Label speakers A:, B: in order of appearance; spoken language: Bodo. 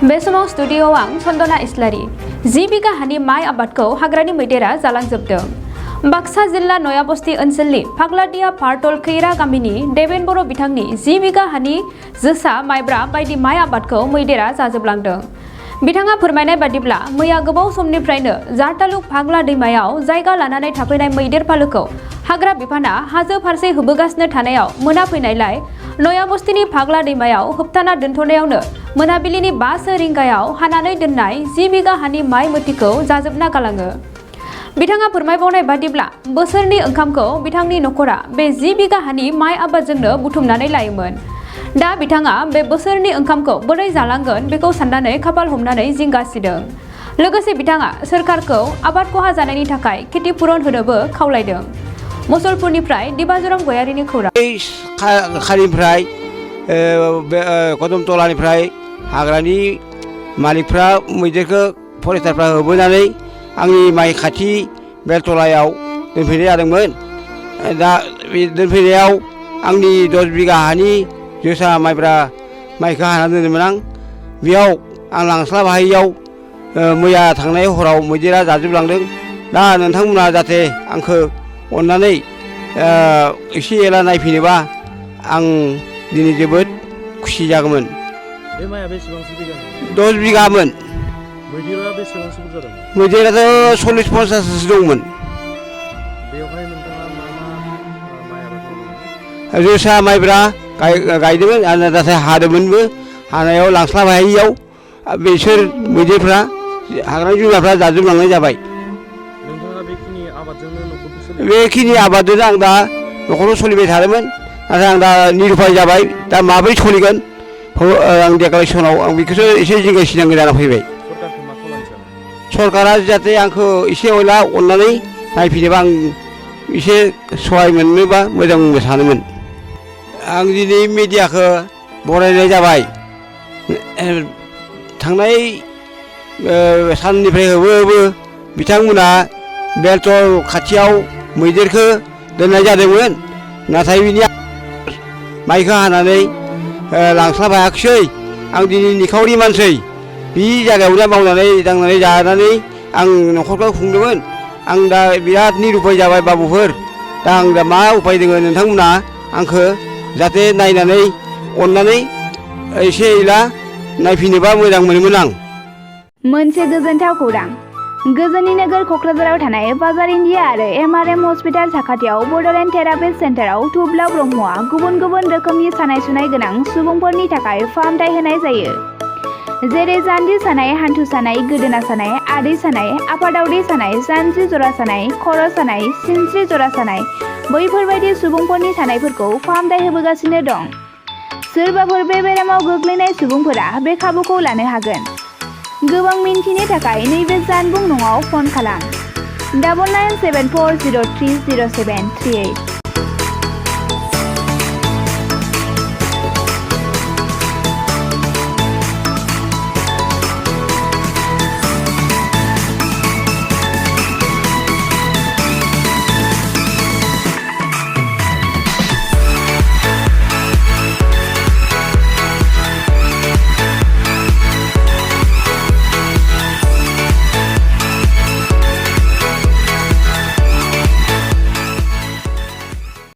A: बे समाव स्टुडिय'आव आं चन्दना इस्लारि 10 बिगा हानि माइ आबादखौ हाग्रानि मैदेरा जालांजोबदों। बाक्सा जिल्ला नयाबस्ति ओनसोलनि फाग्लादिया रट'ल खैरा गामिनि देबेन बर' बिथांनि 10 बिगा हानि जोसा माइब्रा बायदि माइ आबादखौ मैदेरा जाजोबलांदों। बिथाङा फोरमायनाय बादिब्ला मैया गोबाव समनिफ्रायनो जारतालुक फाग्ला दैमायाव जायगा लानानै थाफैनाय मैदेर फालोखौ हाग्रा बिफाना हाजो फारसे होबोगासिनो थानायाव मोनाफैनायलाय नयाबस्तिनि फाग्ला दैमायाव होबथाना दोनथ'नायावनो मोनाबिलिनि 5 रिंगायाव हानानै दोननाय 10 बिगा हानि माइ मोथिखौ जाजोबना गालाङो। बिथाङा फोरमायबावनाय बादिब्ला बोसोरनि ओंखामखौ बिथांनि नखरा बे 10 बिगा हानि माइ आबादजोंनो बुथुमनानै लायोमोन। दा बिथाङा बे बोसोरनि ओंखामखौ बोरै जालांगोन बेखौ साननानै खाफाल हमनानै जिंगासिदों। लोगोसे बिथाङा सोरखारखौ आबाद खहा जानायनि थाखाय क्षतिपूरण होनोबो खावलायदों। मुसलपुरनिफ्राय दिबाजरम गयारिनि खौरां।
B: खारिनिफ्राय कदमतलानिफ्राय हाग्रानि मालिकफ्रा मैदेरखौ फरेस्टारफ्रा होबोनानै आंनि माइ खाथि बेलतलायाव दोनफैनाय जादोंमोन। दा बे दोनफैनायाव आंनि 10 बिगा हानि जोसा माइब्रा माइखौ हाना दोनदोंमोन आं। बेयाव आं लांस्लाबहायैयाव मैया थांनाय हराव मैदेरा जाजोबलांदों। दा नोंथांमोना जाहाथे आंखौ अननानै एसे एला नायफैनोबा आं दिनै जोबोद खुसि जागौमोन।
C: बे माइआ बेसेबांसो बिगा?
B: 10 बिगामोन।
C: मैदेरा बेसेबांसो बुरजा दं?
B: मैदेराथ' 40-50सो दंमोन।
C: बेवहाय नोंथाङा मा माइ आबाद मावदोंमोन?
B: जोसा माइब्रा गायदोंमोन आरो नाथाय हादोंमोनबो। हानायाव लांस्लाबहायैयाव बिसोर मैदेरफ्रा हाग्रानि जुनारफ्रा जाजोबलांनाय जाबाय।
C: नोंथाङा बेखिनि आबादजोंनो न'खरखौ सोलियो?
B: बेखिनि आबादजोंनो आं दा न'खराव सोलिबाय थादोंमोन। नाथाय आं दा निरुपाय जाबाय। दा माबोरै सोलिगोन आं देक्लारेसनाव आं बेखौसो एसे जिंगासिनांगौ जाना फैबाय।
C: सरकारखौ मा खालामनो सानो?
B: सरकारा जाहाथे आंखौ एसे एला अननानै नायफैनोबा आं एसे सहाय मोननोबा मोजां सानोमोन। आं दिनै मिडियाखौ बरायनाय जाबाय। थांनाय साननिफ्राय होबो बिथांमोना बेलतल खाथियाव मैदेरखौ दोननाय जादोंमोन। नाथाय बिनि माइखौ हानानै लांस्लाब हायाखिसै। आं दिनै निखावरि मानसि बे जायगायावनो मावनानै दांनानै जानानै आं न'खरखौ खुंदोंमोन। आं दा बिराद निरुपाय जाबाय बाबुफोर। दा आं दा मा उपाय दङ नोंथांमोना आंखौ जाहाथे नायनानै अननानै एसे एला नायफैनोबा मोजां मोनोमोन आं।
D: मोनसे गोजोनथाव खौरां। गोजोननि नोगोर क'क्राझाराव थानाय बाजार इन्डिया आरो MRM हस्पिटाल साखाथियाव बड'लेण्ड थेरापिस्ट सेन्टाराव थुब्ला ब्रह्मआ गुबुन गुबुन रोखोमनि सानाय सुनाय गोनां सुबुंफोरनि थाखाय फाहामथाय होनाय जायो। जेरै जान्जि सानाय, हान्थु सानाय, गोदोना सानाय, आदै सानाय, आफादावदै सानाय, जानजि जरा सानाय, खर' सानाय, सिनस्रि जरा सानाय बैफोरबायदि सुबुंफोरनि सानायफोरखौ फाहामथाय होबोगासिनो दं। सोरबाफोर बे बेरामाव गोग्लैनाय सुबुंफोरा बे खाबुखौ लानो हागोन। गोबां मिन्थिनो थाखाय नैबे जानबुं नङाव फन खालाम 9974030738।